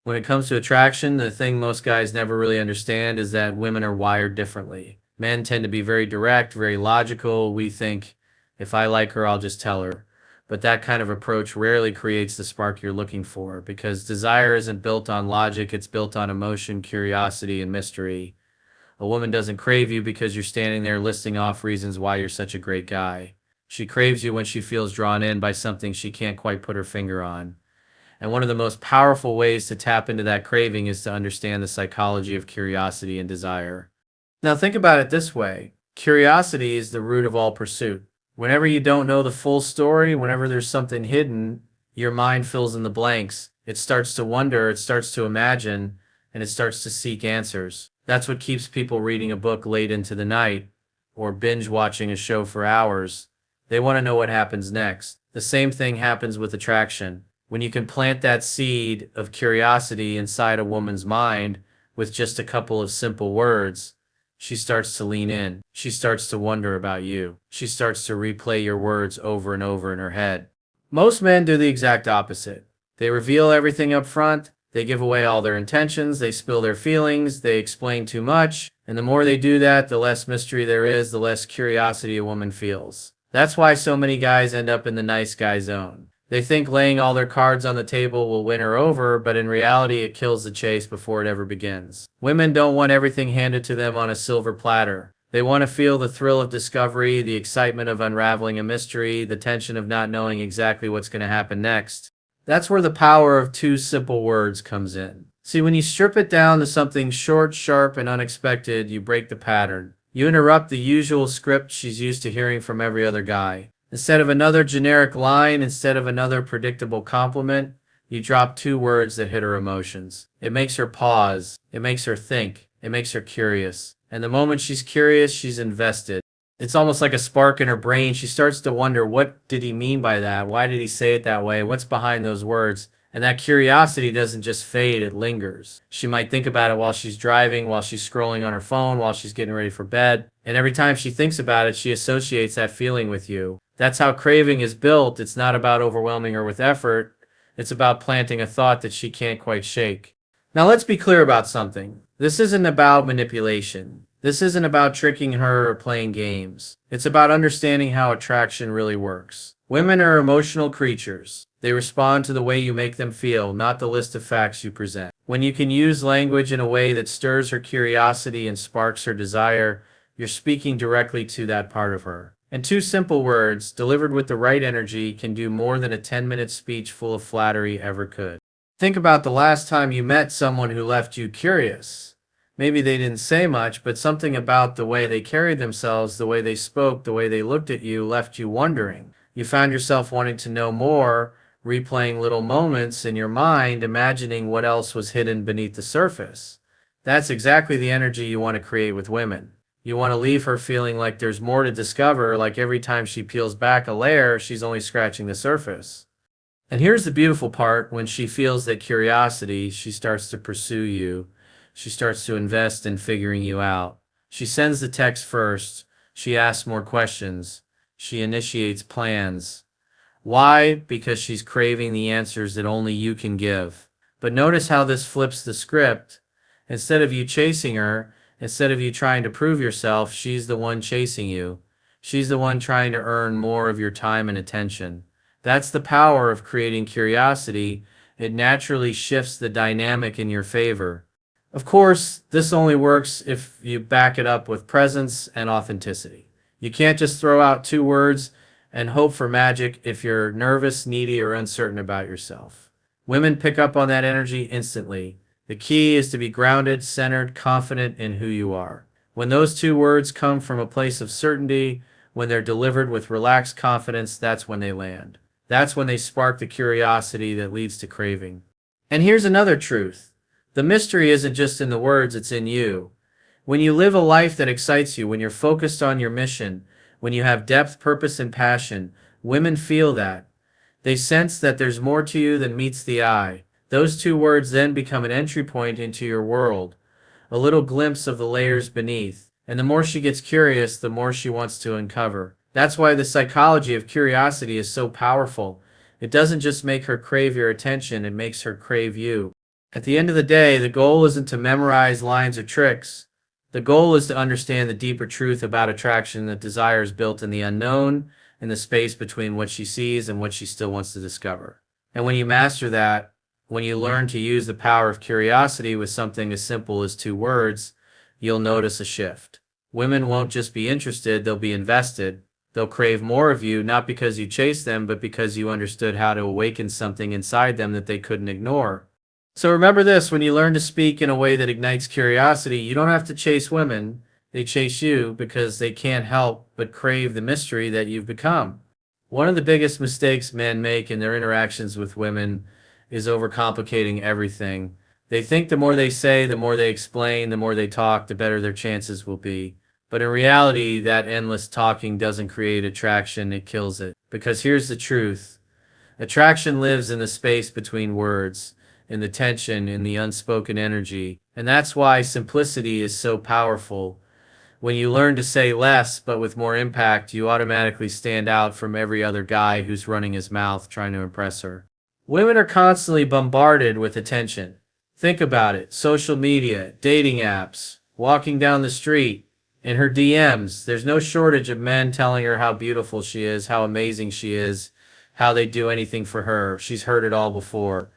When it comes to attraction, the thing most guys never really understand is that women are wired differently. Men tend to be very direct, very logical. We think, if I like her, I'll just tell her. But that kind of approach rarely creates the spark you're looking for because desire isn't built on logic, it's built on emotion, curiosity, and mystery. A woman doesn't crave you because you're standing there listing off reasons why you're such a great guy. She craves you when she feels drawn in by something she can't quite put her finger on. And one of the most powerful ways to tap into that craving is to understand the psychology of curiosity and desire. Now, think about it this way: curiosity is the root of all pursuit. Whenever you don't know the full story, whenever there's something hidden, your mind fills in the blanks. It starts to wonder, it starts to imagine, and it starts to seek answers. That's what keeps people reading a book late into the night or binge watching a show for hours. They want to know what happens next. The same thing happens with attraction. When you can plant that seed of curiosity inside a woman's mind with just a couple of simple words, she starts to lean in. She starts to wonder about you. She starts to replay your words over and over in her head. Most men do the exact opposite. They reveal everything up front. They give away all their intentions. They spill their feelings. They explain too much. And the more they do that, the less mystery there is, the less curiosity a woman feels. That's why so many guys end up in the nice guy zone. They think laying all their cards on the table will win her over, but in reality, it kills the chase before it ever begins. Women don't want everything handed to them on a silver platter. They want to feel the thrill of discovery, the excitement of unraveling a mystery, the tension of not knowing exactly what's going to happen next. That's where the power of two simple words comes in. See, when you strip it down to something short, sharp, and unexpected, you break the pattern. You interrupt the usual script she's used to hearing from every other guy. Instead of another generic line, instead of another predictable compliment, you drop two words that hit her emotions. It makes her pause. It makes her think. It makes her curious. And the moment she's curious, she's invested. It's almost like a spark in her brain. She starts to wonder, what did he mean by that? Why did he say it that way? What's behind those words? And that curiosity doesn't just fade, it lingers. She might think about it while she's driving, while she's scrolling on her phone, while she's getting ready for bed. And every time she thinks about it, she associates that feeling with you. That's how craving is built. It's not about overwhelming her with effort. It's about planting a thought that she can't quite shake. Now let's be clear about something. This isn't about manipulation. This isn't about tricking her or playing games. It's about understanding how attraction really works. Women are emotional creatures. They respond to the way you make them feel, not the list of facts you present. When you can use language in a way that stirs her curiosity and sparks her desire, you're speaking directly to that part of her. And two simple words, delivered with the right energy, can do more than a 10-minute speech full of flattery ever could. Think about the last time you met someone who left you curious. Maybe they didn't say much, but something about the way they carried themselves, the way they spoke, the way they looked at you left you wondering. You found yourself wanting to know more, replaying little moments in your mind, imagining what else was hidden beneath the surface. That's exactly the energy you want to create with women. You want to leave her feeling like there's more to discover, like every time she peels back a layer, she's only scratching the surface. And here's the beautiful part: when she feels that curiosity, she starts to pursue you. She starts to invest in figuring you out. She sends the text first. She asks more questions. She initiates plans. Why? Because she's craving the answers that only you can give. But notice how this flips the script. Instead of you chasing her, instead of you trying to prove yourself, she's the one chasing you. She's the one trying to earn more of your time and attention. That's the power of creating curiosity. It naturally shifts the dynamic in your favor. Of course, this only works if you back it up with presence and authenticity. You can't just throw out two words and hope for magic if you're nervous, needy, or uncertain about yourself. Women pick up on that energy instantly. The key is to be grounded, centered, confident in who you are. When those two words come from a place of certainty, when they're delivered with relaxed confidence, that's when they land. That's when they spark the curiosity that leads to craving. And here's another truth. The mystery isn't just in the words, it's in you. When you live a life that excites you, when you're focused on your mission, when you have depth, purpose, and passion, women feel that. They sense that there's more to you than meets the eye. Those two words then become an entry point into your world, a little glimpse of the layers beneath. And the more she gets curious, the more she wants to uncover. That's why the psychology of curiosity is so powerful. It doesn't just make her crave your attention, it makes her crave you. At the end of the day, the goal isn't to memorize lines or tricks. The goal is to understand the deeper truth about attraction, that desire is built in the unknown, in the space between what she sees and what she still wants to discover. And when you master that, when you learn to use the power of curiosity with something as simple as two words, you'll notice a shift. Women won't just be interested, they'll be invested. They'll crave more of you, not because you chased them, but because you understood how to awaken something inside them that they couldn't ignore. So remember this: when you learn to speak in a way that ignites curiosity, you don't have to chase women. They chase you because they can't help but crave the mystery that you've become. One of the biggest mistakes men make in their interactions with women is overcomplicating everything. They think the more they say, the more they explain, the more they talk, the better their chances will be. But in reality, that endless talking doesn't create attraction, it kills it. Because here's the truth: attraction lives in the space between words, in the tension, in the unspoken energy. And that's why simplicity is so powerful. When you learn to say less but with more impact, you automatically stand out from every other guy who's running his mouth trying to impress her. Women are constantly bombarded with attention. Think about it: social media, dating apps, walking down the street, in her DMs. There's no shortage of men telling her how beautiful she is, how amazing she is, how they'd do anything for her. She's heard it all before.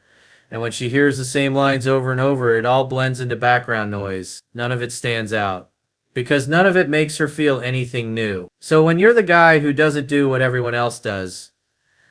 And when she hears the same lines over and over, it all blends into background noise. None of it stands out, because none of it makes her feel anything new. So when you're the guy who doesn't do what everyone else does,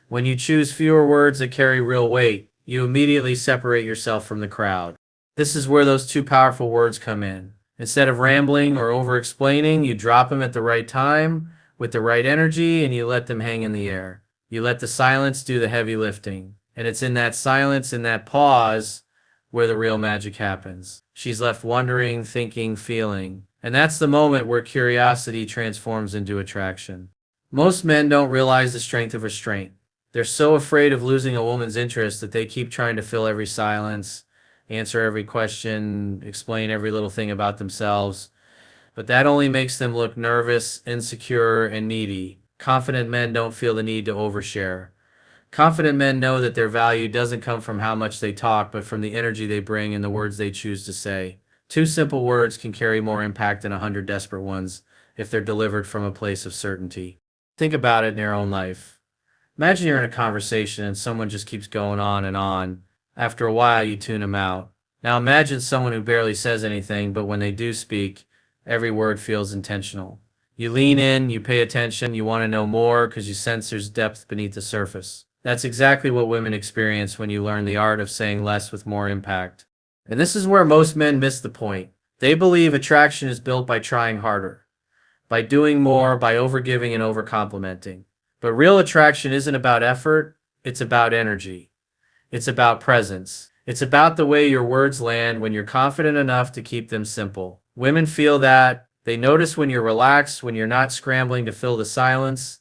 when you choose fewer words that carry real weight, you immediately separate yourself from the crowd. This is where those two powerful words come in. Instead of rambling or over-explaining, you drop them at the right time, with the right energy, and you let them hang in the air. You let the silence do the heavy lifting. And it's in that silence, in that pause, where the real magic happens. She's left wondering, thinking, feeling. And that's the moment where curiosity transforms into attraction. Most men don't realize the strength of restraint. They're so afraid of losing a woman's interest that they keep trying to fill every silence, answer every question, explain every little thing about themselves. But that only makes them look nervous, insecure, and needy. Confident men don't feel the need to overshare. Confident men know that their value doesn't come from how much they talk, but from the energy they bring and the words they choose to say. Two simple words can carry more impact than 100 desperate ones if they're delivered from a place of certainty. Think about it in your own life. Imagine you're in a conversation and someone just keeps going on and on. After a while, you tune them out. Now imagine someone who barely says anything, but when they do speak, every word feels intentional. You lean in, you pay attention, you want to know more because you sense there's depth beneath the surface. That's exactly what women experience when you learn the art of saying less with more impact. And this is where most men miss the point. They believe attraction is built by trying harder, by doing more, by overgiving and overcomplimenting. But real attraction isn't about effort, it's about energy. It's about presence. It's about the way your words land when you're confident enough to keep them simple. Women feel that. They notice when you're relaxed, when you're not scrambling to fill the silence,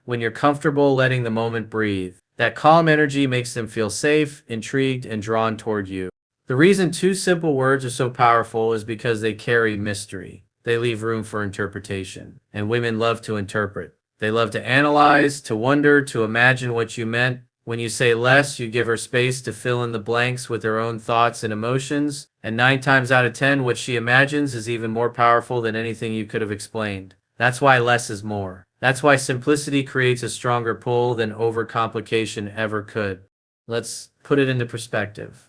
when you're comfortable letting the moment breathe. That calm energy makes them feel safe, intrigued, and drawn toward you. The reason two simple words are so powerful is because they carry mystery. They leave room for interpretation. And women love to interpret. They love to analyze, to wonder, to imagine what you meant. When you say less, you give her space to fill in the blanks with her own thoughts and emotions. And 9 times out of 10, what she imagines is even more powerful than anything you could have explained. That's why less is more. That's why simplicity creates a stronger pull than overcomplication ever could. Let's put it into perspective.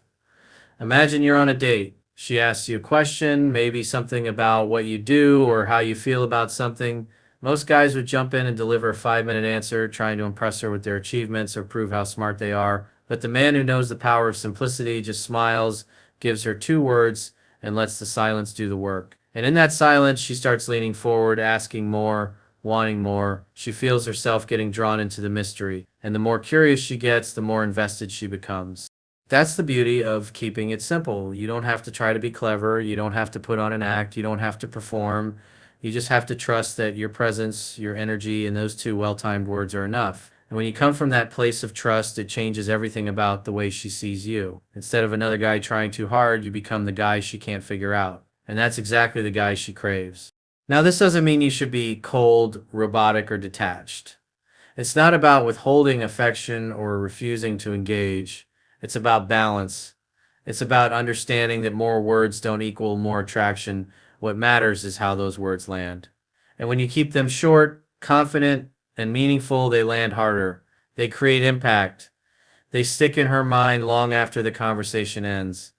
Imagine you're on a date. She asks you a question, maybe something about what you do or how you feel about something. Most guys would jump in and deliver a 5-minute answer, trying to impress her with their achievements or prove how smart they are. But the man who knows the power of simplicity just smiles, gives her 2 words, and lets the silence do the work. And in that silence, she starts leaning forward, asking more, wanting more. She feels herself getting drawn into the mystery. And the more curious she gets, the more invested she becomes. That's the beauty of keeping it simple. You don't have to try to be clever. You don't have to put on an act. You don't have to perform. You just have to trust that your presence, your energy, and those 2 well-timed words are enough. And when you come from that place of trust, it changes everything about the way she sees you. Instead of another guy trying too hard, you become the guy she can't figure out. And that's exactly the guy she craves. Now, this doesn't mean you should be cold, robotic, or detached. It's not about withholding affection or refusing to engage. It's about balance. It's about understanding that more words don't equal more attraction. What matters is how those words land. And when you keep them short, confident, and meaningful, they land harder. They create impact. They stick in her mind long after the conversation ends.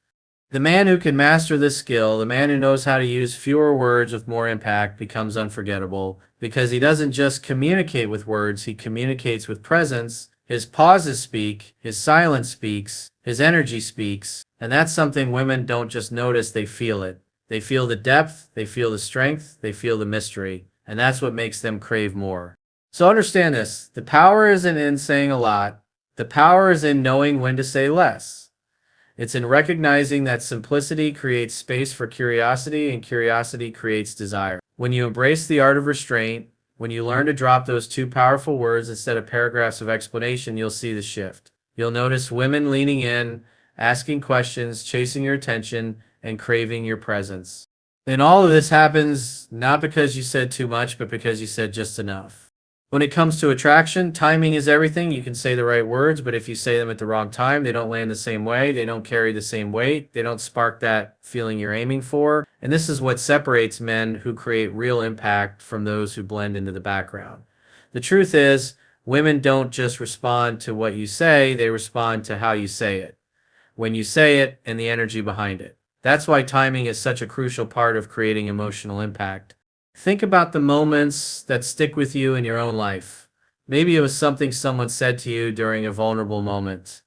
The man who can master this skill, the man who knows how to use fewer words with more impact, becomes unforgettable because he doesn't just communicate with words, he communicates with presence. His pauses speak, his silence speaks, his energy speaks, and that's something women don't just notice, they feel it. They feel the depth, they feel the strength, they feel the mystery, and that's what makes them crave more. So understand this, the power isn't in saying a lot, the power is in knowing when to say less. It's in recognizing that simplicity creates space for curiosity and curiosity creates desire. When you embrace the art of restraint, when you learn to drop those two powerful words instead of paragraphs of explanation, you'll see the shift. You'll notice women leaning in, asking questions, chasing your attention, and craving your presence. And all of this happens not because you said too much, but because you said just enough. When it comes to attraction, timing is everything. You can say the right words, but if you say them at the wrong time, they don't land the same way. They don't carry the same weight. They don't spark that feeling you're aiming for. And this is what separates men who create real impact from those who blend into the background. The truth is, women don't just respond to what you say, they respond to how you say it, when you say it, and the energy behind it. That's why timing is such a crucial part of creating emotional impact. Think about the moments that stick with you in your own life. Maybe it was something someone said to you during a vulnerable moment.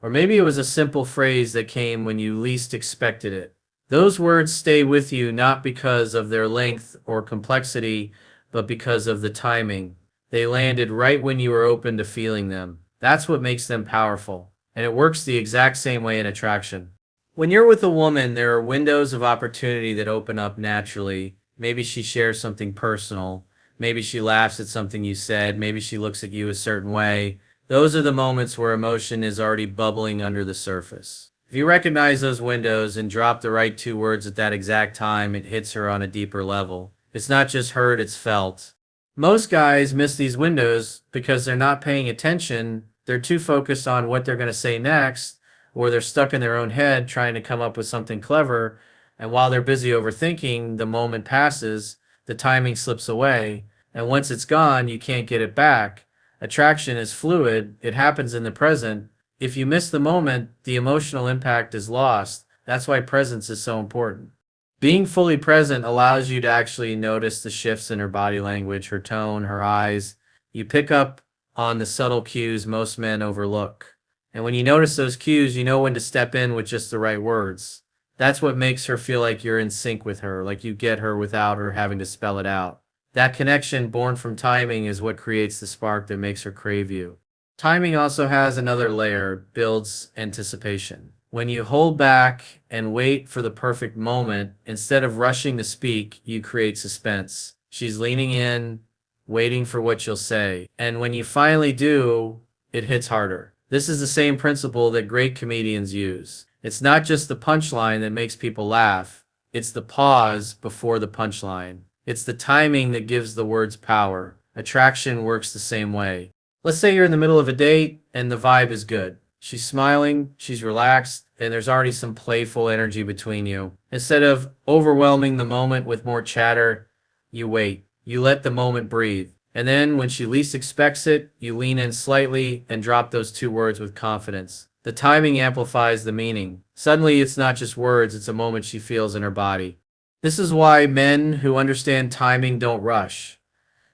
Or maybe it was a simple phrase that came when you least expected it. Those words stay with you not because of their length or complexity, but because of the timing. They landed right when you were open to feeling them. That's what makes them powerful. And it works the exact same way in attraction. When you're with a woman, there are windows of opportunity that open up naturally. Maybe she shares something personal. Maybe she laughs at something you said. Maybe she looks at you a certain way. Those are the moments where emotion is already bubbling under the surface. If you recognize those windows and drop the right two words at that exact time, it hits her on a deeper level. It's not just heard, it's felt. Most guys miss these windows because they're not paying attention. They're too focused on what they're going to say next, or they're stuck in their own head trying to come up with something clever. And while they're busy overthinking, the moment passes, the timing slips away, and once it's gone, you can't get it back. Attraction is fluid, it happens in the present. If you miss the moment, the emotional impact is lost. That's why presence is so important. Being fully present allows you to actually notice the shifts in her body language, her tone, her eyes. You pick up on the subtle cues most men overlook. And when you notice those cues, you know when to step in with just the right words. That's what makes her feel like you're in sync with her, like you get her without her having to spell it out. That connection born from timing is what creates the spark that makes her crave you. Timing also has another layer, builds anticipation. When you hold back and wait for the perfect moment, instead of rushing to speak, you create suspense. She's leaning in, waiting for what you'll say. And when you finally do, it hits harder. This is the same principle that great comedians use. It's not just the punchline that makes people laugh. It's the pause before the punchline. It's the timing that gives the words power. Attraction works the same way. Let's say you're in the middle of a date and the vibe is good. She's smiling, she's relaxed, and there's already some playful energy between you. Instead of overwhelming the moment with more chatter, you wait. You let the moment breathe. And then when she least expects it, you lean in slightly and drop those two words with confidence. The timing amplifies the meaning. Suddenly, it's not just words, it's a moment she feels in her body. This is why men who understand timing don't rush.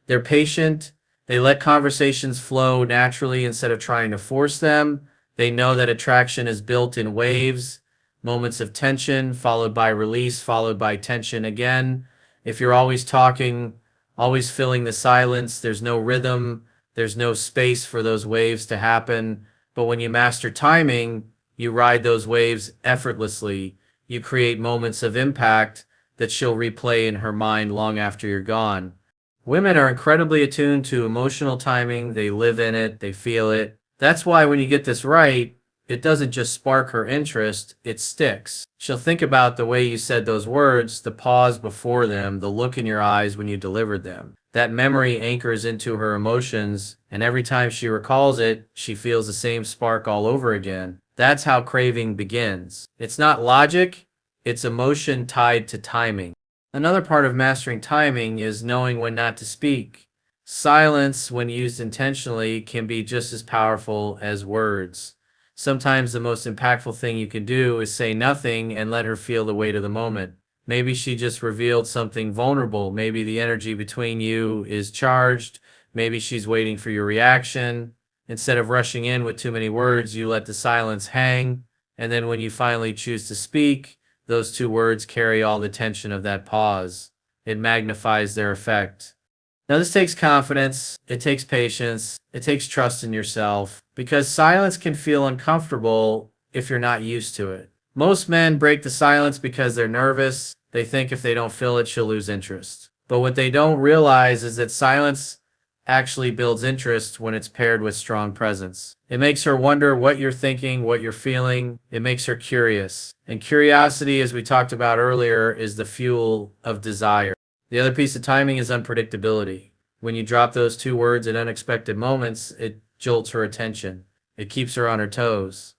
They're patient. They let conversations flow naturally instead of trying to force them. They know that attraction is built in waves, moments of tension, followed by release, followed by tension again. If you're always talking, always filling the silence, there's no rhythm, there's no space for those waves to happen. But when you master timing, you ride those waves effortlessly. You create moments of impact that she'll replay in her mind long after you're gone. Women are incredibly attuned to emotional timing. They live in it, they feel it. That's why when you get this right, it doesn't just spark her interest, it sticks. She'll think about the way you said those words, the pause before them, the look in your eyes when you delivered them. That memory anchors into her emotions, and every time she recalls it, she feels the same spark all over again. That's how craving begins. It's not logic, it's emotion tied to timing. Another part of mastering timing is knowing when not to speak. Silence, when used intentionally, can be just as powerful as words. Sometimes the most impactful thing you can do is say nothing and let her feel the weight of the moment. Maybe she just revealed something vulnerable. Maybe the energy between you is charged. Maybe she's waiting for your reaction. Instead of rushing in with too many words, you let the silence hang. And then when you finally choose to speak, those two words carry all the tension of that pause. It magnifies their effect. Now, this takes confidence, it takes patience, it takes trust in yourself, because silence can feel uncomfortable if you're not used to it. Most men break the silence because they're nervous. They think if they don't fill it, she'll lose interest. But what they don't realize is that silence actually builds interest when it's paired with strong presence. It makes her wonder what you're thinking, what you're feeling. It makes her curious. And curiosity, as we talked about earlier, is the fuel of desire. The other piece of timing is unpredictability. When you drop those two words at unexpected moments, it jolts her attention. It keeps her on her toes.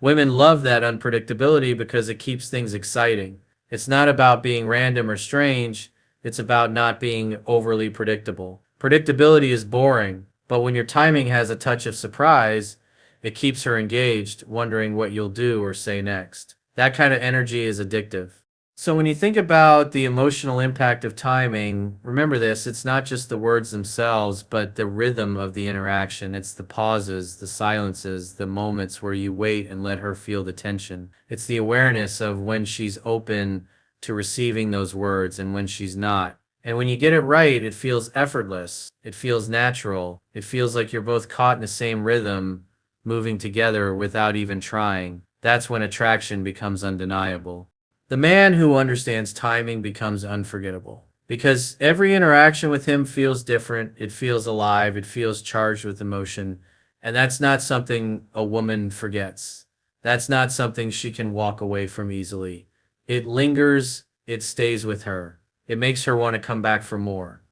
Women love that unpredictability because it keeps things exciting. It's not about being random or strange, it's about not being overly predictable. Predictability is boring, but when your timing has a touch of surprise, it keeps her engaged, wondering what you'll do or say next. That kind of energy is addictive. So when you think about the emotional impact of timing, remember this, it's not just the words themselves, but the rhythm of the interaction. It's the pauses, the silences, the moments where you wait and let her feel the tension. It's the awareness of when she's open to receiving those words and when she's not. And when you get it right, it feels effortless. It feels natural. It feels like you're both caught in the same rhythm, moving together without even trying. That's when attraction becomes undeniable. The man who understands timing becomes unforgettable because every interaction with him feels different. It feels alive. It feels charged with emotion. And that's not something a woman forgets. That's not something she can walk away from easily. It lingers. It stays with her. It makes her want to come back for more.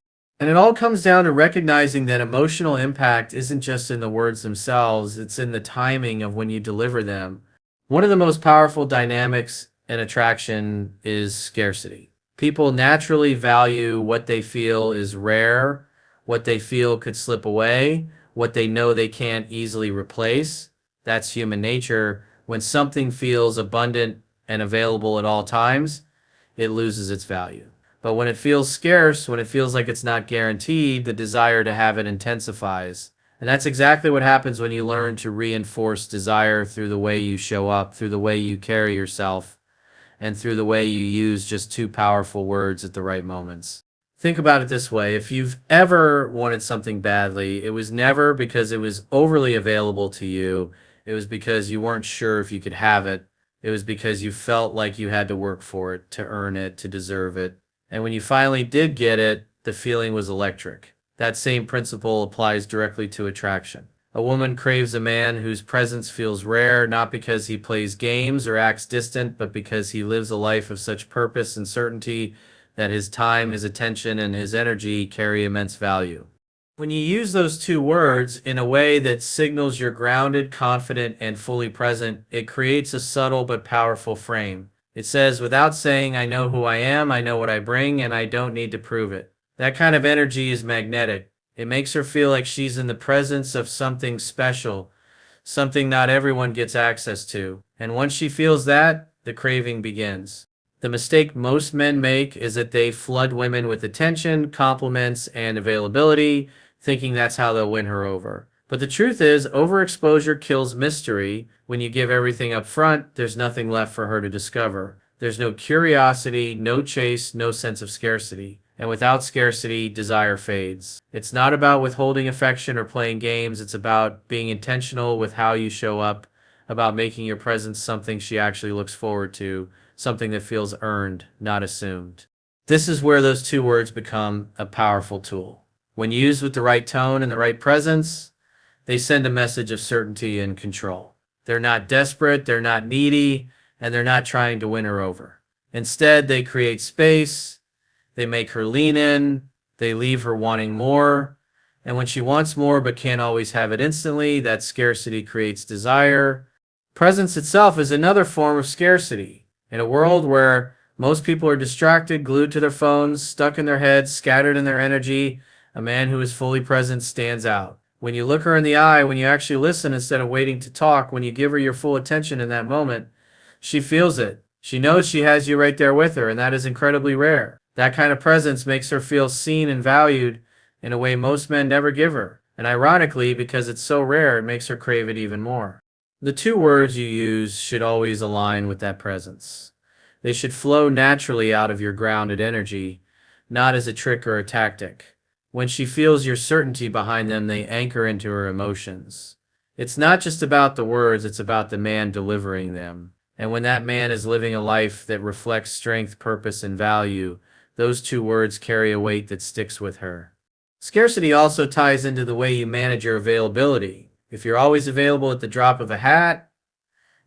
And it all comes down to recognizing that emotional impact isn't just in the words themselves, it's in the timing of when you deliver them. One of the most powerful dynamics in attraction is scarcity. People naturally value what they feel is rare, what they feel could slip away, what they know they can't easily replace. That's human nature. When something feels abundant and available at all times, it loses its value. But when it feels scarce, when it feels like it's not guaranteed, the desire to have it intensifies. And that's exactly what happens when you learn to reinforce desire through the way you show up, through the way you carry yourself, and through the way you use just two powerful words at the right moments. Think about it this way. If you've ever wanted something badly, it was never because it was overly available to you. It was because you weren't sure if you could have it. It was because you felt like you had to work for it, to earn it, to deserve it. And when you finally did get it, the feeling was electric. That same principle applies directly to attraction. A woman craves a man whose presence feels rare, not because he plays games or acts distant, but because he lives a life of such purpose and certainty that his time, his attention, and his energy carry immense value. When you use those two words in a way that signals you're grounded, confident, and fully present, it creates a subtle but powerful frame. It says, without saying, I know who I am, I know what I bring, and I don't need to prove it. That kind of energy is magnetic. It makes her feel like she's in the presence of something special, something not everyone gets access to. And once she feels that, the craving begins. The mistake most men make is that they flood women with attention, compliments, and availability, thinking that's how they'll win her over. But the truth is, overexposure kills mystery. When you give everything up front, there's nothing left for her to discover. There's no curiosity, no chase, no sense of scarcity. And without scarcity, desire fades. It's not about withholding affection or playing games. It's about being intentional with how you show up, about making your presence something she actually looks forward to, something that feels earned, not assumed. This is where those two words become a powerful tool. When used with the right tone and the right presence, they send a message of certainty and control. They're not desperate, they're not needy, and they're not trying to win her over. Instead, they create space, they make her lean in, they leave her wanting more, and when she wants more but can't always have it instantly, that scarcity creates desire. Presence itself is another form of scarcity. In a world where most people are distracted, glued to their phones, stuck in their heads, scattered in their energy, a man who is fully present stands out. When you look her in the eye, when you actually listen instead of waiting to talk, when you give her your full attention in that moment, she feels it. She knows she has you right there with her, and that is incredibly rare. That kind of presence makes her feel seen and valued in a way most men never give her. And ironically, because it's so rare, it makes her crave it even more. The two words you use should always align with that presence. They should flow naturally out of your grounded energy, not as a trick or a tactic. When she feels your certainty behind them, they anchor into her emotions. It's not just about the words, it's about the man delivering them. And when that man is living a life that reflects strength, purpose, and value, those two words carry a weight that sticks with her. Scarcity also ties into the way you manage your availability. If you're always available at the drop of a hat,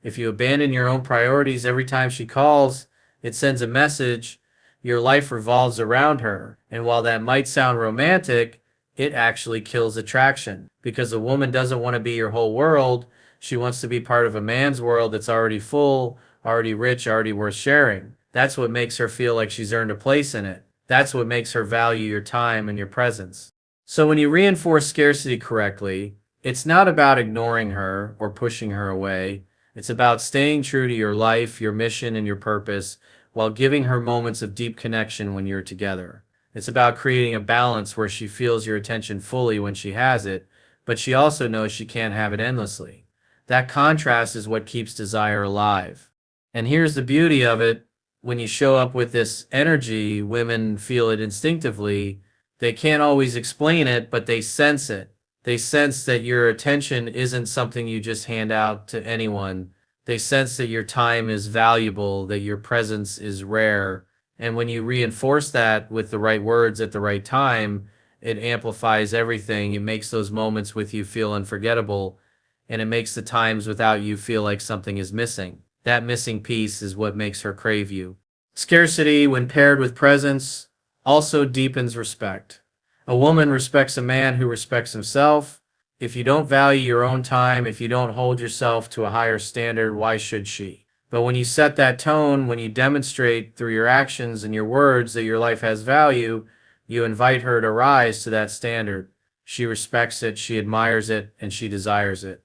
if you abandon your own priorities every time she calls, it sends a message. Your life revolves around her. And while that might sound romantic, it actually kills attraction. Because a woman doesn't want to be your whole world. She wants to be part of a man's world that's already full, already rich, already worth sharing. That's what makes her feel like she's earned a place in it. That's what makes her value your time and your presence. So when you reinforce scarcity correctly, it's not about ignoring her or pushing her away. It's about staying true to your life, your mission, and your purpose while giving her moments of deep connection when you're together. It's about creating a balance where she feels your attention fully when she has it, but she also knows she can't have it endlessly. That contrast is what keeps desire alive. And here's the beauty of it. When you show up with this energy, women feel it instinctively. They can't always explain it, but they sense it. They sense that your attention isn't something you just hand out to anyone. They sense that your time is valuable, that your presence is rare. And when you reinforce that with the right words at the right time, it amplifies everything. It makes those moments with you feel unforgettable, and it makes the times without you feel like something is missing. That missing piece is what makes her crave you. Scarcity, when paired with presence, also deepens respect. A woman respects a man who respects himself. If you don't value your own time, if you don't hold yourself to a higher standard, why should she? But when you set that tone, when you demonstrate through your actions and your words that your life has value, you invite her to rise to that standard. She respects it, she admires it, and she desires it.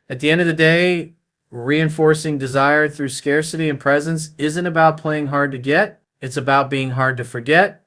At the end of the day, reinforcing desire through scarcity and presence isn't about playing hard to get. It's about being hard to forget.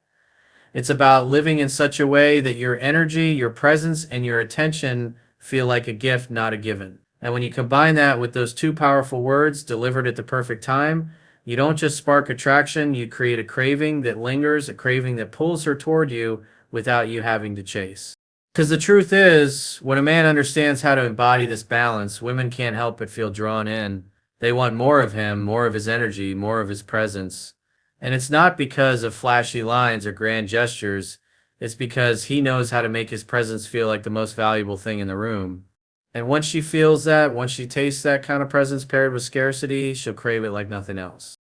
It's about living in such a way that your energy, your presence, and your attention feel like a gift, not a given. And when you combine that with those two powerful words delivered at the perfect time, you don't just spark attraction, you create a craving that lingers, a craving that pulls her toward you without you having to chase. Because the truth is, when a man understands how to embody this balance, women can't help but feel drawn in. They want more of him, more of his energy, more of his presence. And it's not because of flashy lines or grand gestures. It's because he knows how to make his presence feel like the most valuable thing in the room. And once she feels that, once she tastes that kind of presence paired with scarcity, she'll crave it like nothing else.